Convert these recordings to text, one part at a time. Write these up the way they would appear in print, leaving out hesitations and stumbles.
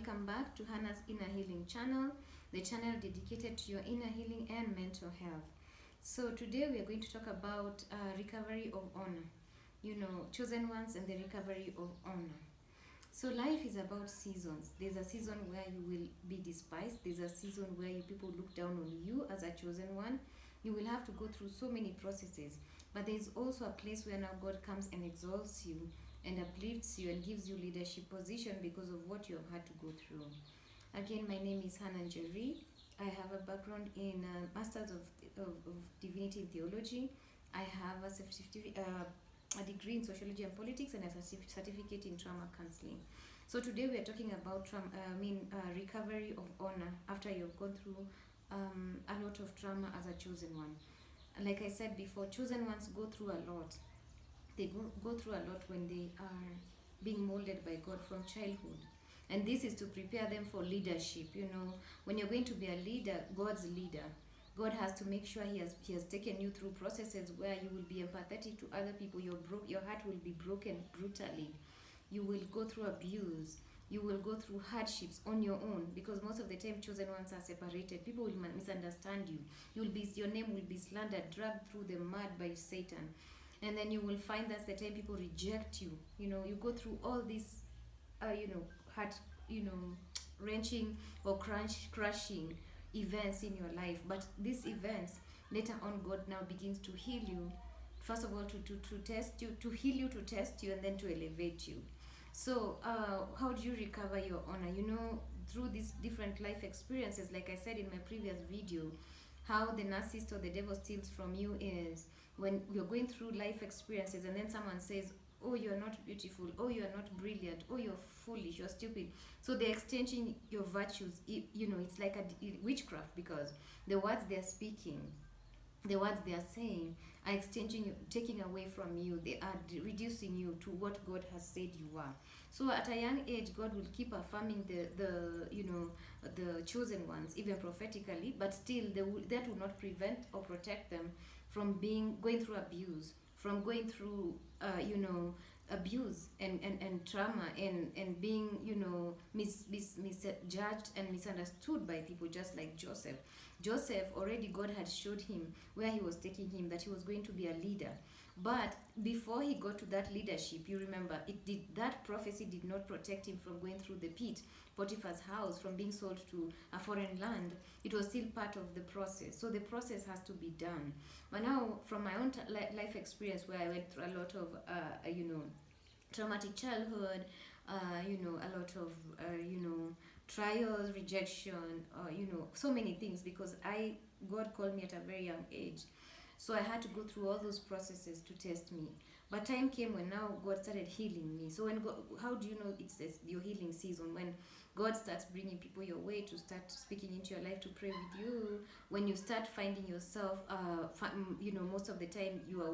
welcome back to Hannah's Inner Healing channel, the channel dedicated to your inner healing and mental health. So today we are going to talk about recovery of honor, chosen ones and the recovery of honor. So life is about seasons. There's a season where you will be despised. There's a season where people look down on you as a chosen one. You will have to go through so many processes. But there's also a place where now God comes and exalts you and uplifts you and gives you leadership position because of what you have had to go through. Again, my name is Hannah Njeri. I have a background in Masters of Divinity in Theology. I have a degree in Sociology and Politics and a certificate in Trauma Counseling. So today we are talking about recovery of honor after you've gone through a lot of trauma as a chosen one. Like I said before, chosen ones go through a lot. They go through a lot when they are being molded by God from childhood. And this is to prepare them for leadership. When you're going to be a leader, God's leader, God has to make sure he has taken you through processes where you will be empathetic to other people. Your heart will be broken brutally. You will go through abuse. You will go through hardships on your own, because most of the time chosen ones are separated. People will misunderstand you. Your name will be slandered, dragged through the mud by Satan. And then you will find that's the time people reject you. You go through all these, heart, wrenching or crushing events in your life. But these events, later on, God now begins to heal you. First of all, to test you, to heal you, to test you, and then to elevate you. So, how do you recover your honor? Through these different life experiences, like I said in my previous video, how the narcissist or the devil steals from you is when you're going through life experiences and then someone says, oh, you're not beautiful, oh, you're not brilliant, oh, you're foolish, you're stupid. So they're exchanging your virtues. It's like a witchcraft, because the words they're speaking, the words they are saying are taking away from you. They are reducing you to what God has said you are. So at a young age, God will keep affirming the chosen ones, even prophetically, but still that will not prevent or protect them from going through abuse, from going through abuse and trauma and being misjudged and misunderstood by people, just like Joseph already, God had showed him where he was taking him, that he was going to be a leader. But before he got to that leadership, you remember, that prophecy did not protect him from going through the pit, Potiphar's house, from being sold to a foreign land. It was still part of the process. So the process has to be done. But now, from my own life experience, where I went through a lot of, traumatic childhood, a lot of, trials, rejection, so many things, because God called me at a very young age. So I had to go through all those processes to test me. But time came when now God started healing me. So how do you know it's your healing season? When God starts bringing people your way to start speaking into your life, to pray with you. When you start finding yourself, most of the time you're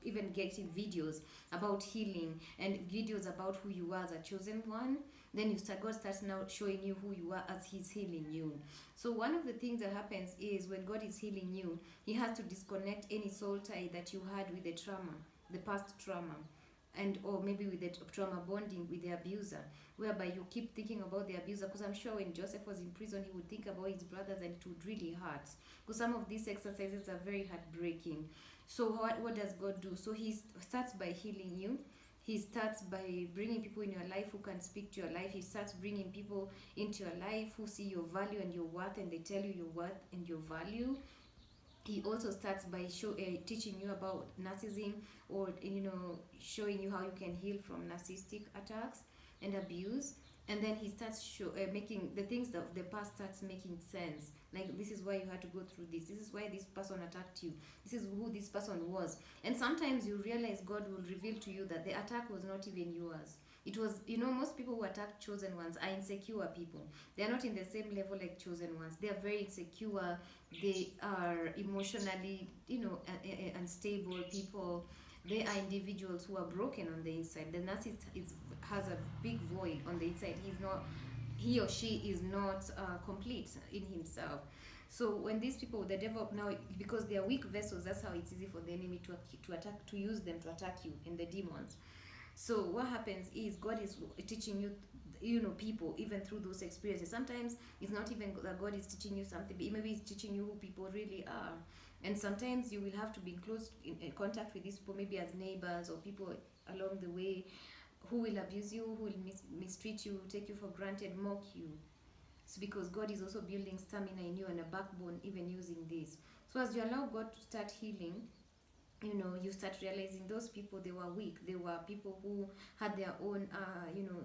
even getting videos about healing and videos about who you are as a chosen one. Then God starts now showing you who you are as He's healing you. So one of the things that happens is when God is healing you, He has to disconnect any soul tie that you had with the trauma, the past trauma, or maybe with the trauma bonding with the abuser, whereby you keep thinking about the abuser. Because I'm sure when Joseph was in prison, he would think about his brothers and it would really hurt. Because some of these exercises are very heartbreaking. So what does God do? So He starts by healing you. He starts by bringing people in your life who can speak to your life. He starts bringing people into your life who see your value and your worth, and they tell you your worth and your value. He also starts by teaching you about narcissism, or showing you how you can heal from narcissistic attacks and abuse. And then he starts making the things of the past starts making sense. Like, this is why you had to go through this. This is why this person attacked you. This is who this person was. And sometimes you realize God will reveal to you that the attack was not even yours. It was, most people who attack chosen ones are insecure people. They are not in the same level like chosen ones. They are very insecure. They are emotionally, unstable people. They are individuals who are broken on the inside. The narcissist has a big void on the inside. He or she is not complete in himself. So when these people, the devil, now, because they are weak vessels, that's how it's easy for the enemy to use them to attack you, and the demons. So what happens is God is teaching you people even through those experiences. Sometimes it's not even that God is teaching you something, but maybe He's teaching you who people really are. And sometimes you will have to be in close in contact with these people, maybe as neighbors or people along the way, who will abuse you, who will mistreat you, take you for granted, mock you. It's because God is also building stamina in you and a backbone, even using this. So as you allow God to start healing, you start realizing those people, they were weak. They were people who had their own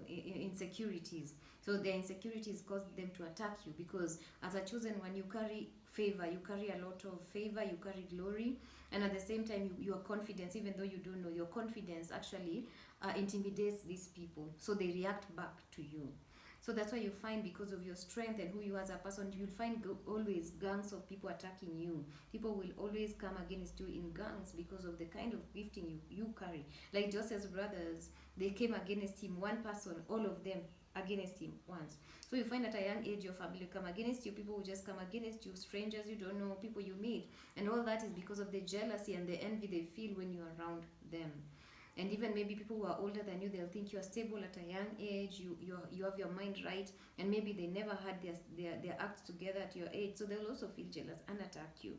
insecurities. So their insecurities caused them to attack you, because as a chosen one, you carry favor, you carry a lot of favor, you carry glory, and at the same time, your confidence, even though you don't know, your confidence actually intimidates these people, so they react back to you. So that's why you find, because of your strength and who you are as a person, you'll find always gangs of people attacking you. People will always come against you in gangs because of the kind of gifting you carry. Like Joseph's brothers, they came against him, one person, all of them against him once. So you find at a young age, your family will come against you, people will just come against you, strangers you don't know, people you meet. And all that is because of the jealousy and the envy they feel when you're around them. And even maybe people who are older than you, they'll think you are stable at a young age, you have your mind right, and maybe they never had their acts together at your age, so they'll also feel jealous and attack you.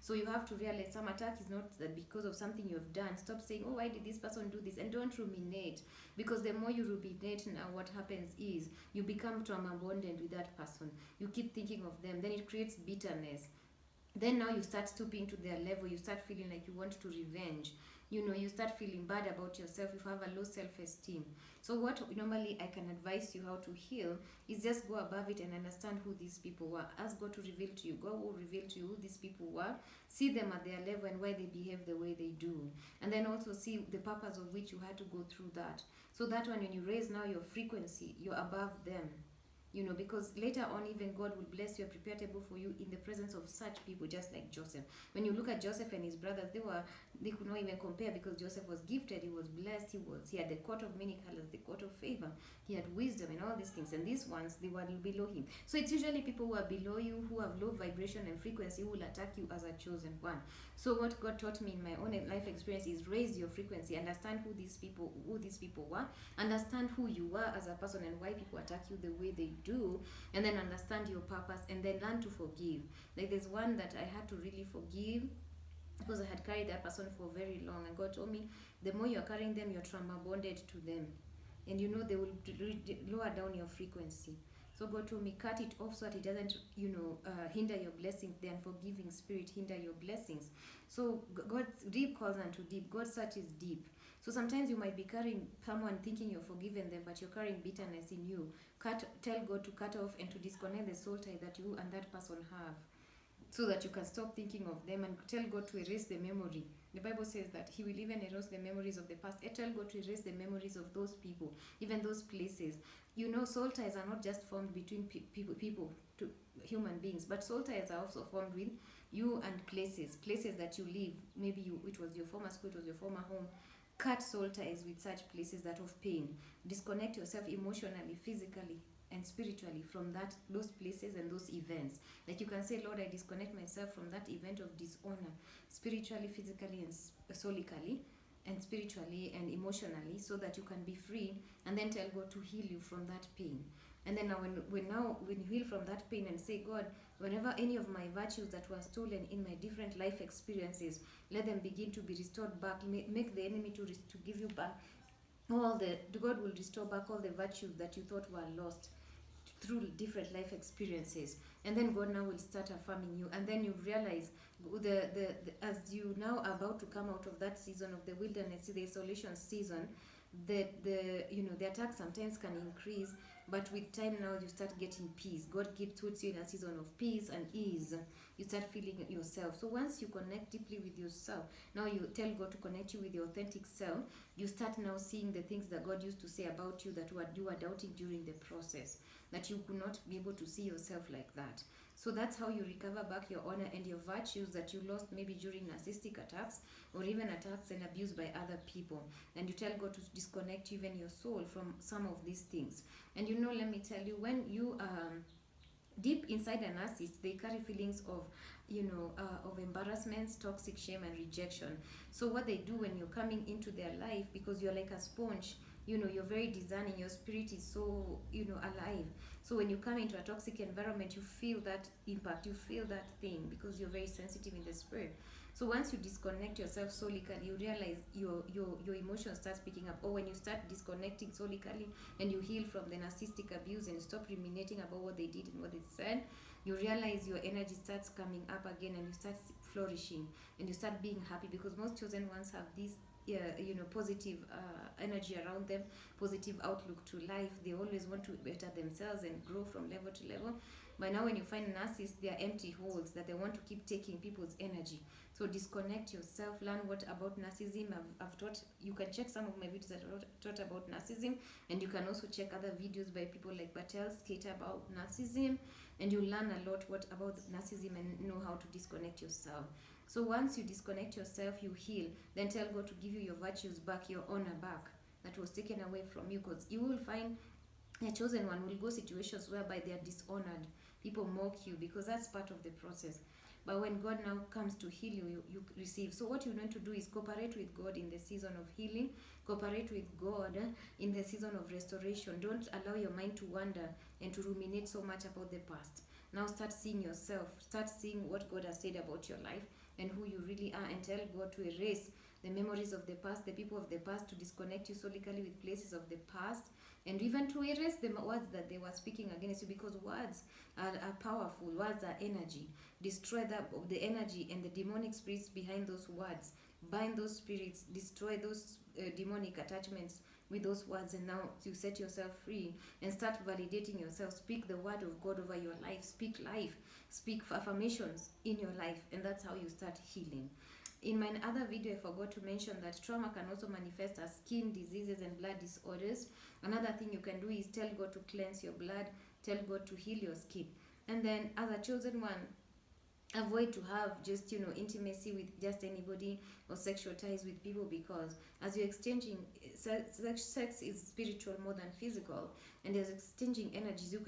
So you have to realize some attack is not that because of something you've done. Stop saying, oh, why did this person do this? And don't ruminate, because the more you ruminate, now what happens is you become trauma bonded with that person. You keep thinking of them, then it creates bitterness. Then now you start stooping to their level, you start feeling like you want to revenge. You start feeling bad about yourself, you have a low self-esteem. So what normally I can advise you how to heal is just go above it and understand who these people were. Ask God to reveal to you. God will reveal to you who these people were. See them at their level and why they behave the way they do. And then also see the purpose of which you had to go through that. So that when you raise now your frequency, you're above them. Because later on, even God will bless you and prepare a table for you in the presence of such people, just like Joseph. When you look at Joseph and his brothers, they could not even compare, because Joseph was gifted, he was blessed, he had the coat of many colors, the coat of favor, he had wisdom and all these things. And these ones, they were below him. So it's usually people who are below you, who have low vibration and frequency, who will attack you as a chosen one. So what God taught me in my own life experience is raise your frequency, understand who these people were, understand who you are as a person and why people attack you the way they do, and then understand your purpose, and then learn to forgive. Like there's one that I had to really forgive, because I had carried that person for very long, and God told me, the more you're carrying them, you're trauma bonded to them, and they will lower down your frequency. So God told me, cut it off so that it doesn't, hinder your blessings. The unforgiving spirit hinder your blessings. So God, deep calls unto deep. God searches deep. So sometimes you might be carrying someone thinking you're forgiven them, but you're carrying bitterness in you. Tell God to cut off and to disconnect the soul tie that you and that person have, so that you can stop thinking of them, and tell God to erase the memory. The Bible says that He will even erase the memories of the past. And tell God to erase the memories of those people, even those places. Soul ties are not just formed between people to human beings, but soul ties are also formed with you and places that you live. Maybe it was your former school, it was your former home. Cut soul ties with such places that of pain. Disconnect yourself emotionally, physically, and spiritually from those places and those events. Like you can say, Lord, I disconnect myself from that event of dishonor, spiritually, physically, and solically, and spiritually and emotionally, so that you can be free, and then tell God to heal you from that pain. And then when you heal from that pain and say, God, whenever any of my virtues that were stolen in my different life experiences, let them begin to be restored back. Make the enemy to give you back God will restore back all the virtues that you thought were lost through different life experiences. And then God now will start affirming you, and then you realize as you now are about to come out of that season of the wilderness, the isolation season, the attack sometimes can increase, but with time now you start getting peace. God puts you in a season of peace and ease. You start feeling yourself. So once you connect deeply with yourself, now you tell God to connect you with your authentic self. You start now seeing the things that God used to say about you that you were doubting during the process, that you could not be able to see yourself like that. So that's how you recover back your honor and your virtues that you lost maybe during narcissistic attacks, or even attacks and abuse by other people. And you tell God to disconnect even your soul from some of these things. And let me tell you, when you deep inside a narcissist, they carry feelings of embarrassment, toxic shame, and rejection. So what they do when you're coming into their life, because you're like a sponge, you're very discerning, your spirit is so, alive. So when you come into a toxic environment, you feel that impact, you feel that thing, because you're very sensitive in the spirit. So once you disconnect yourself solically, you realize your emotions start picking up. Or when you start disconnecting solically and you heal from the narcissistic abuse and stop ruminating about what they did and what they said, you realize your energy starts coming up again, and you start flourishing, and you start being happy, because most chosen ones have this, positive energy around them, positive outlook to life. They always want to better themselves and grow from level to level. But now when you find narcissists, they are empty holes that they want to keep taking people's energy. So disconnect yourself, learn what about narcissism. I've taught, you can check some of my videos that I taught about narcissism, and you can also check other videos by people like Battelle Skater about narcissism, and you learn a lot what about narcissism and know how to disconnect yourself. So once you disconnect yourself, you heal, then tell God to give you your virtues back, your honor back that was taken away from you, because you will find a chosen one will go situations whereby they are dishonored. People mock you, because that's part of the process. But when God now comes to heal you, you receive. So what you need to do is cooperate with God in the season of healing. Cooperate with God in the season of restoration. Don't allow your mind to wander and to ruminate so much about the past. Now start seeing yourself. Start seeing what God has said about your life and who you really are, and tell God to erase the memories of the past, the people of the past, to disconnect you solically with places of the past, and even to erase the words that they were speaking against you, because words are powerful. Words are energy. Destroy the energy and the demonic spirits behind those words. Bind those spirits. Destroy those demonic attachments with those words, and now you set yourself free and start validating yourself. Speak the word of God over your life. Speak life. Speak affirmations in your life, and that's how you start healing. In my other video, I forgot to mention that trauma can also manifest as skin diseases and blood disorders. Another thing you can do is tell God to cleanse your blood, tell God to heal your skin. And then as a chosen one, avoid to have just, intimacy with just anybody or sexual ties with people, because as you're exchanging, sex is spiritual more than physical, and as exchanging energies, you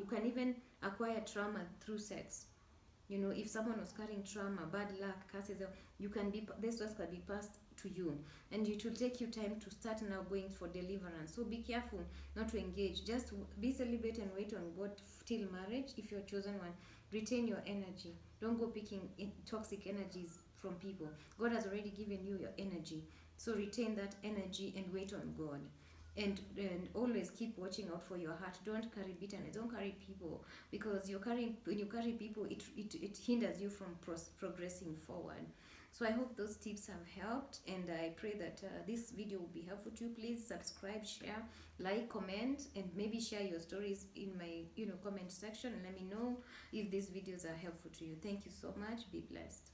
can even acquire trauma through sex. If someone was carrying trauma, bad luck, curses, this was can be passed to you, and it will take you time to start now going for deliverance. So be careful not to engage. Just be celibate and wait on God till marriage. If you're chosen one, retain your energy. Don't go picking toxic energies from people. God has already given you your energy, so retain that energy and wait on God. And always keep watching out for your heart. Don't carry bitterness. Don't carry people, because when you carry people, it hinders you from progressing forward. So I hope those tips have helped, and I pray that this video will be helpful to you. Please subscribe, share, like, comment, and maybe share your stories in my comment section, and let me know if these videos are helpful to you. Thank you so much. Be blessed.